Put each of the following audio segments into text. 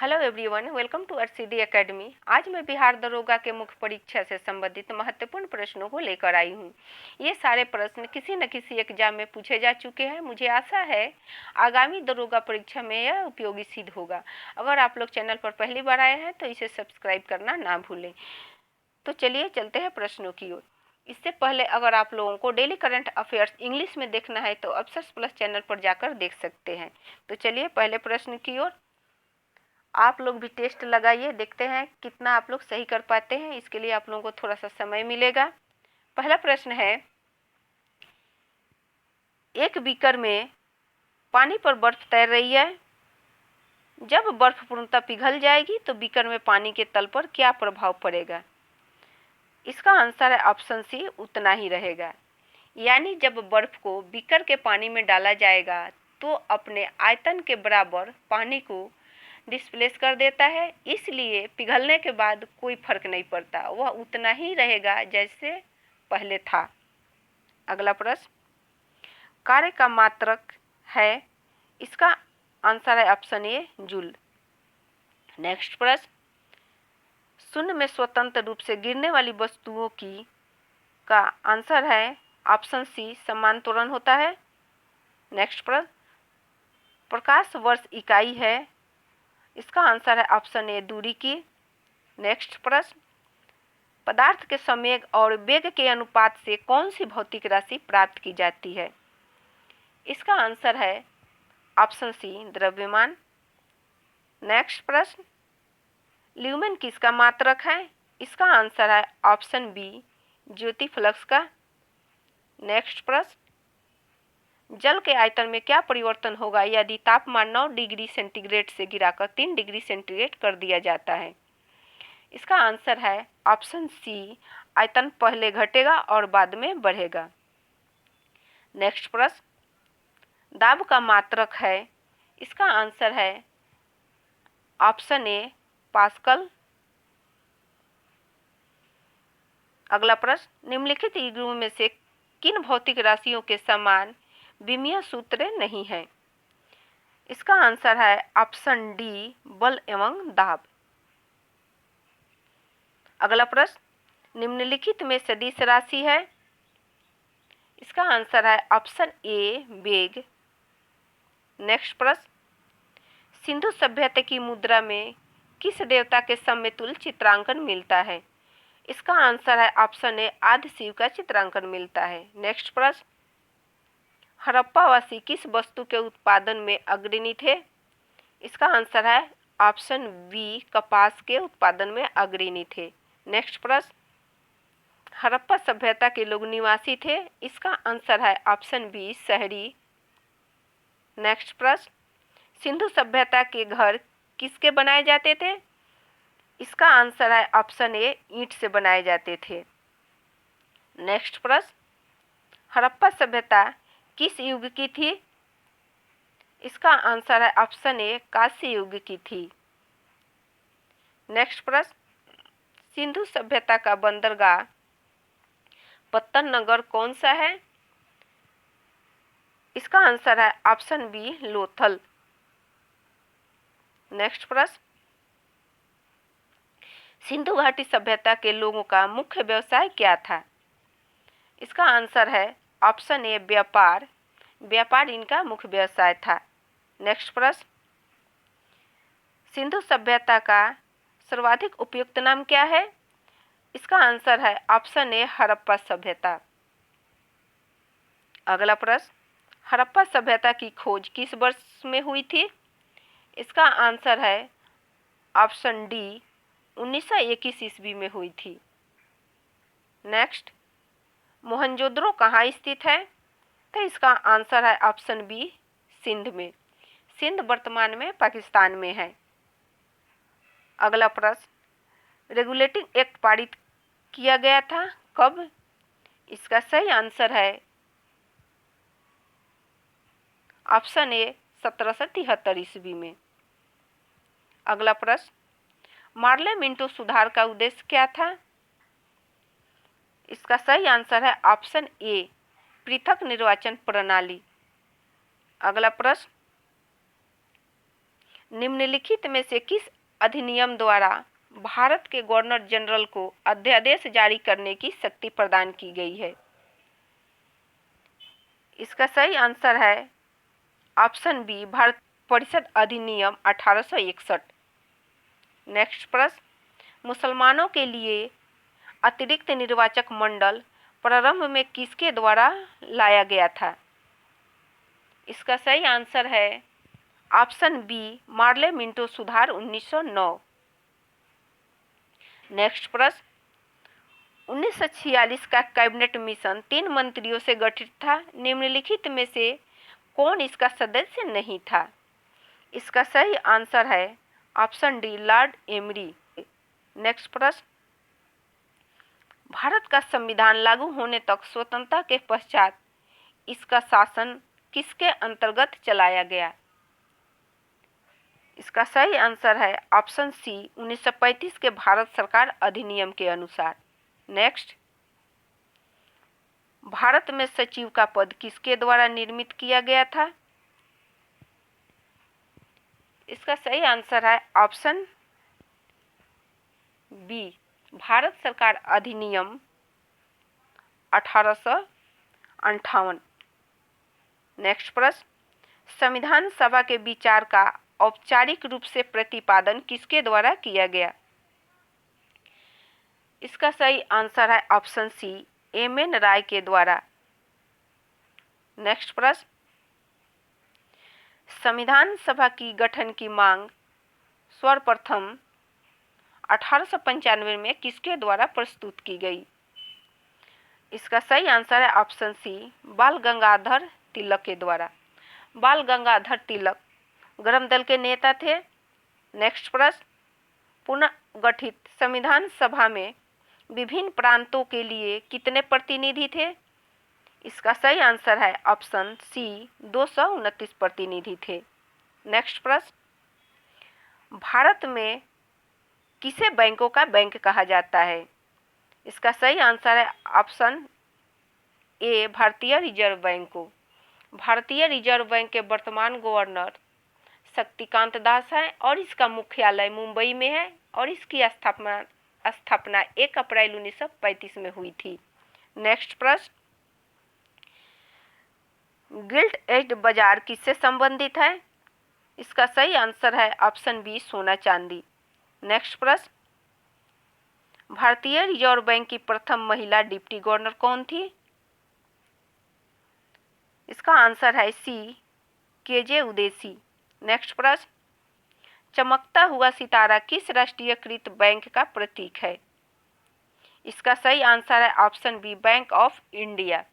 Hello everyone, welcome to RCD academy. आज मैं बिहार दरोगा के मुख्य परीक्षा से संबंधित महत्वपूर्ण प्रश्नों को लेकर आई हूँ। ये सारे प्रश्न किसी न किसी एग्जाम में पूछे जा चुके हैं। मुझे आशा है आगामी दरोगा परीक्षा में यह उपयोगी सिद्ध होगा। अगर आप लोग चैनल पर पहली बार आए हैं तो इसे सब्सक्राइब करना ना भूलें। तो चलिए चलते हैं प्रश्नों की ओर। इससे पहले अगर आप लोगों को डेली करंट अफेयर्स इंग्लिश में देखना है तो अफसर्स प्लस चैनल पर जाकर देख सकते हैं। तो चलिए पहले प्रश्न की ओर। आप लोग भी टेस्ट लगाइए, देखते हैं कितना आप लोग सही कर पाते हैं। इसके लिए आप लोगों को थोड़ा सा समय मिलेगा। पहला प्रश्न है, एक बीकर में पानी पर बर्फ तैर रही है। जब बर्फ पूर्णतः पिघल जाएगी तो बीकर में पानी के तल पर क्या प्रभाव पड़ेगा? इसका आंसर है ऑप्शन सी, उतना ही रहेगा। यानी जब बर्फ को बीकर के पानी में डाला जाएगा तो अपने आयतन के बराबर पानी को डिस्प्लेस कर देता है, इसलिए पिघलने के बाद कोई फर्क नहीं पड़ता, वह उतना ही रहेगा जैसे पहले था। अगला प्रश्न, कार्य का मात्रक है। इसका आंसर है ऑप्शन ए, जूल। नेक्स्ट प्रश्न, शून्य में स्वतंत्र रूप से गिरने वाली वस्तुओं की का आंसर है ऑप्शन सी, समान त्वरण होता है। नेक्स्ट प्रश्न, प्रकाश वर्ष इकाई है। इसका आंसर है ऑप्शन ए, दूरी की। नेक्स्ट प्रश्न, पदार्थ के संवेग और वेग के अनुपात से कौन सी भौतिक राशि प्राप्त की जाती है? इसका आंसर है ऑप्शन सी, द्रव्यमान। नेक्स्ट प्रश्न, ल्यूमेन किसका मात्रक है? इसका आंसर है ऑप्शन बी, ज्योति फ्लक्स का। नेक्स्ट प्रश्न, जल के आयतन में क्या परिवर्तन होगा यदि तापमान 9 डिग्री सेंटीग्रेड से गिराकर 3 डिग्री सेंटीग्रेड कर दिया जाता है? इसका आंसर है ऑप्शन सी, आयतन पहले घटेगा और बाद में बढ़ेगा। नेक्स्ट प्रश्न, दाब का मात्रक है। इसका आंसर है ऑप्शन ए, पास्कल। अगला प्रश्न, निम्नलिखित युग्मों में से किन भौतिक राशियों के समान विमीय सूत्र नहीं है? इसका आंसर है ऑप्शन डी, बल एवं दाब। अगला प्रश्न, निम्नलिखित में सदिश राशि है। इसका आंसर है ऑप्शन ए, वेग। नेक्स्ट प्रश्न, सिंधु सभ्यता की मुद्रा में किस देवता के समतुल्य चित्रांकन मिलता है? इसका आंसर है ऑप्शन ए, आदि शिव का चित्रांकन मिलता है। नेक्स्ट प्रश्न, हड़प्पावासी किस वस्तु के उत्पादन में अग्रणी थे? इसका आंसर है ऑप्शन बी, कपास के उत्पादन में अग्रणी थे। नेक्स्ट प्रश्न, हड़प्पा सभ्यता के लोग निवासी थे। इसका आंसर है ऑप्शन बी, शहरी। नेक्स्ट प्रश्न, सिंधु सभ्यता के घर किसके बनाए जाते थे? इसका आंसर है ऑप्शन ए, ईंट से बनाए जाते थे। नेक्स्ट प्रश्न, हड़प्पा सभ्यता किस युग की थी? इसका आंसर है ऑप्शन ए, कांस्य युग की थी। नेक्स्ट प्रश्न, सिंधु सभ्यता का बंदरगाह पत्तन नगर कौन सा है? इसका आंसर है ऑप्शन बी, लोथल। नेक्स्ट प्रश्न, सिंधु घाटी सभ्यता के लोगों का मुख्य व्यवसाय क्या था? इसका आंसर है ऑप्शन ए, व्यापार। व्यापार इनका मुख्य व्यवसाय था। नेक्स्ट प्रश्न, सिंधु सभ्यता का सर्वाधिक उपयुक्त नाम क्या है? इसका आंसर है ऑप्शन ए, हड़प्पा सभ्यता। अगला प्रश्न, हड़प्पा सभ्यता की खोज किस वर्ष में हुई थी? इसका आंसर है ऑप्शन डी, 1921 ईस्वी में हुई थी। नेक्स्ट, मोहनजोदड़ो कहाँ स्थित है? तो इसका आंसर है ऑप्शन बी, सिंध में। सिंध वर्तमान में पाकिस्तान में है। अगला प्रश्न, रेगुलेटिंग एक्ट पारित किया गया था कब? इसका सही आंसर है ऑप्शन ए, 1773 ईस्वी में। अगला प्रश्न, मार्ले मिंटो सुधार का उद्देश्य क्या था? इसका सही आंसर है ऑप्शन ए, पृथक निर्वाचन प्रणाली। अगला प्रश्न, निम्नलिखित में से किस अधिनियम द्वारा भारत के गवर्नर जनरल को अध्यादेश जारी करने की शक्ति प्रदान की गई है? इसका सही आंसर है ऑप्शन बी, भारत परिषद अधिनियम 1861। नेक्स्ट प्रश्न, मुसलमानों के लिए अतिरिक्त निर्वाचक मंडल प्रारंभ में किसके द्वारा लाया गया था? इसका सही आंसर है ऑप्शन बी, मार्ले मिंटो सुधार 1909। नेक्स्ट प्रश्न, 1946 का कैबिनेट मिशन 3 मंत्रियों से गठित था। निम्नलिखित में से कौन इसका सदस्य नहीं था? इसका सही आंसर है option D, Lord emery. Next प्रश्न, भारत का संविधान लागू होने तक स्वतंत्रता के पश्चात इसका शासन किसके अंतर्गत चलाया गया? इसका सही आंसर है ऑप्शन सी, 1935 के भारत सरकार अधिनियम के अनुसार। नेक्स्ट, भारत में सचिव का पद किसके द्वारा निर्मित किया गया था? इसका सही आंसर है ऑप्शन बी, भारत सरकार अधिनियम 1858। नेक्स्ट प्रश्न, संविधान सभा के विचार का औपचारिक रूप से प्रतिपादन किसके द्वारा किया गया? इसका सही आंसर है ऑप्शन सी, एम.एन. राय के द्वारा। नेक्स्ट प्रश्न, संविधान सभा की गठन की मांग सर्वप्रथम 1895 में किसके द्वारा प्रस्तुत की गई? इसका सही आंसर है ऑप्शन सी, बाल गंगाधर तिलक के द्वारा। बाल गंगाधर तिलक गरम दल के नेता थे। नेक्स्ट प्रश्न, पुनः गठित संविधान सभा में विभिन्न प्रांतों के लिए कितने प्रतिनिधि थे? इसका सही आंसर है ऑप्शन सी, 229 प्रतिनिधि थे। नेक्स्ट प्रश्न, भारत में किसे बैंकों का बैंक कहा जाता है? इसका सही आंसर है ऑप्शन ए, भारतीय रिजर्व बैंक को। भारतीय रिजर्व बैंक के वर्तमान गवर्नर शक्तिकांत दास है और इसका मुख्यालय मुंबई में है और इसकी स्थापना 1 अप्रैल 1935 में हुई थी। नेक्स्ट प्रश्न, गिल्ट एज बाजार किससे संबंधित है? इसका सही आंसर है ऑप्शन बी, सोना चांदी। नेक्स्ट प्रश्न, भारतीय रिजर्व बैंक की प्रथम महिला डिप्टी गवर्नर कौन थी? इसका आंसर है सी, के.जे. उदेसी। नेक्स्ट प्रश्न, चमकता हुआ सितारा किस राष्ट्रीयकृत बैंक का प्रतीक है? इसका सही आंसर है option B, Bank of India.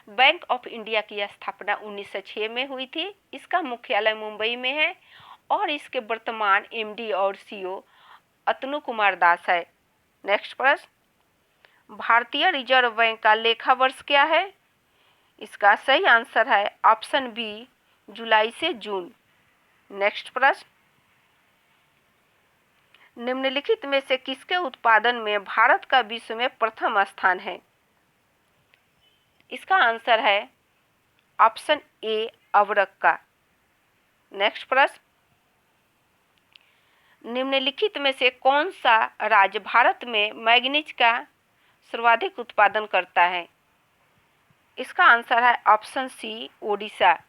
Bank of India की स्थापना 1906 में हुई थी। इसका मुख्यालय मुंबई में है और इसके वर्तमान एमडी और सीईओ अतनु कुमार दास है। नेक्स्ट प्रश्न, भारतीय रिजर्व बैंक का लेखा वर्ष क्या है? इसका सही आंसर है ऑप्शन बी, जुलाई से जून। नेक्स्ट प्रश्न, निम्नलिखित में से किसके उत्पादन में भारत का विश्व में प्रथम स्थान है? इसका आंसर है ऑप्शन ए, अवरक का। नेक्स्ट प्रश्न, निम्नलिखित में से कौन सा राज्य भारत में मैंगनीज का सर्वाधिक उत्पादन करता है? इसका आंसर है ऑप्शन सी, ओडिशा।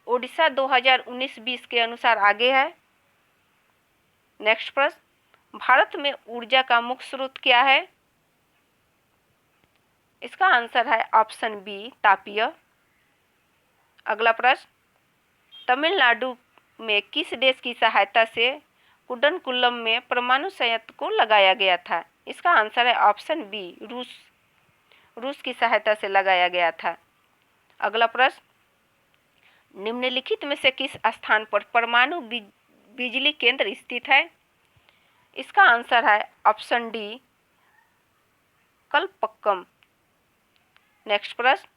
ओडिशा 2019-20 के अनुसार आगे है। नेक्स्ट प्रश्न, भारत में ऊर्जा का मुख्य स्रोत क्या है? इसका आंसर है ऑप्शन बी, तापीय। अगला प्रश्न, तमिलनाडु में किस देश की सहायता से कुडनकुल्लम में परमाणु संयंत्र को लगाया गया था? इसका आंसर है ऑप्शन बी, रूस की सहायता से लगाया गया था। अगला प्रश्न, निम्नलिखित में से किस स्थान पर परमाणु बिजली केंद्र स्थित है? इसका आंसर है ऑप्शन डी, कलपक्कम। नेक्स्ट प्रश्न,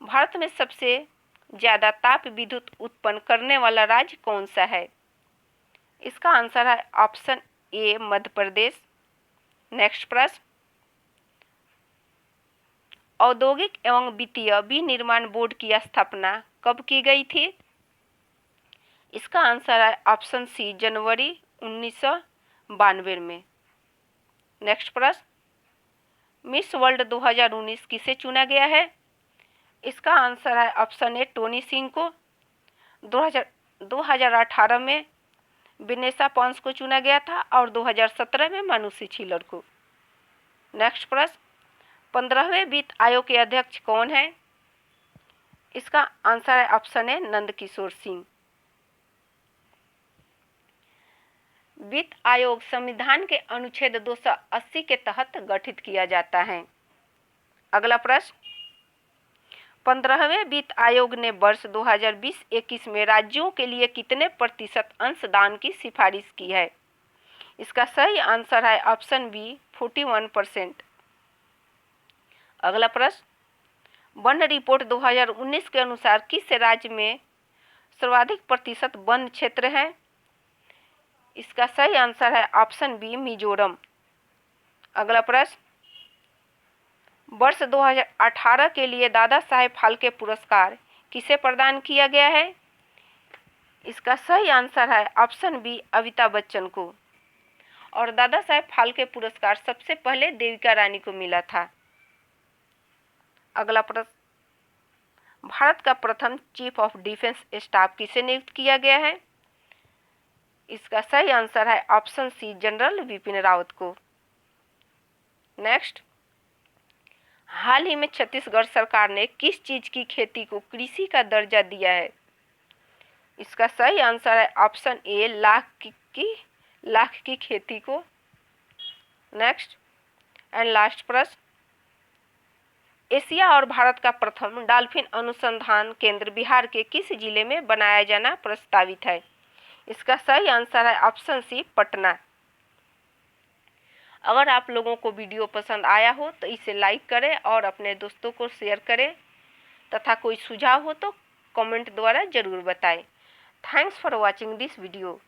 भारत में सबसे ज़्यादा ताप विद्युत उत्पन्न करने वाला राज्य कौन सा है? इसका आंसर है option A, Madhya Pradesh. Next प्रश्न, औद्योगिक एवं वित्तीय विनिर्माण बोर्ड की स्थापना कब की गई थी? इसका आंसर है ऑप्शन सी, जनवरी 1992 में। नेक्स्ट प्रश्न, मिस वर्ल्ड 2019 किसे चुना गया है? इसका आंसर है ऑप्शन ए, टोनी सिंह को। 2018 में विनेशा पॉन्स को चुना गया था और 2017 में मानुषी छिल्लर को। नेक्स्ट प्रश्न, 15वें वित्त आयोग के अध्यक्ष कौन है? इसका आंसर है ऑप्शन ए, नंद किशोर सिंह। वित्त आयोग संविधान के अनुच्छेद 280 के तहत गठित किया जाता है। अगला प्रश्न, 15वें वित्त आयोग ने वर्ष 2020-21 में राज्यों के लिए कितने प्रतिशत अंशदान की सिफारिश की है? इसका सही आंसर है ऑप्शन बी, 41%। अगला प्रश्न, वन रिपोर्ट 2019 के अनुसार किस राज्य में सर्वाधिक प्रतिशत वन क्षेत्र है? इसका सही आंसर है ऑप्शन बी, मिजोरम। अगला प्रश्न, वर्ष 2018 के लिए दादा साहेब फाल्के पुरस्कार किसे प्रदान किया गया है? इसका सही आंसर है ऑप्शन बी, अमिताभ बच्चन को। और दादा साहेब फाल्के पुरस्कार सबसे पहले देविका रानी को मिला था। अगला प्रश्न, भारत का प्रथम चीफ ऑफ डिफेंस स्टाफ किसे नियुक्त किया गया है? इसका सही आंसर है option C, General Bipin Rawat को। नेक्स्ट, हाल ही में छत्तीसगढ़ सरकार ने किस चीज की खेती को कृषि का दर्जा दिया है? इसका सही आंसर है ऑप्शन ए, लाख की खेती को। नेक्स्ट एंड लास्ट प्रश्न, एशिया और भारत का प्रथम डॉल्फिन अनुसंधान केंद्र बिहार के किस जिले में बनाया जाना प्रस्तावित है? इसका सही आंसर है ऑप्शन सी, पटना। अगर आप लोगों को वीडियो पसंद आया हो तो इसे लाइक करें और अपने दोस्तों को शेयर करें तथा कोई सुझाव हो तो कमेंट द्वारा जरूर बताएं। Thanks for watching this video.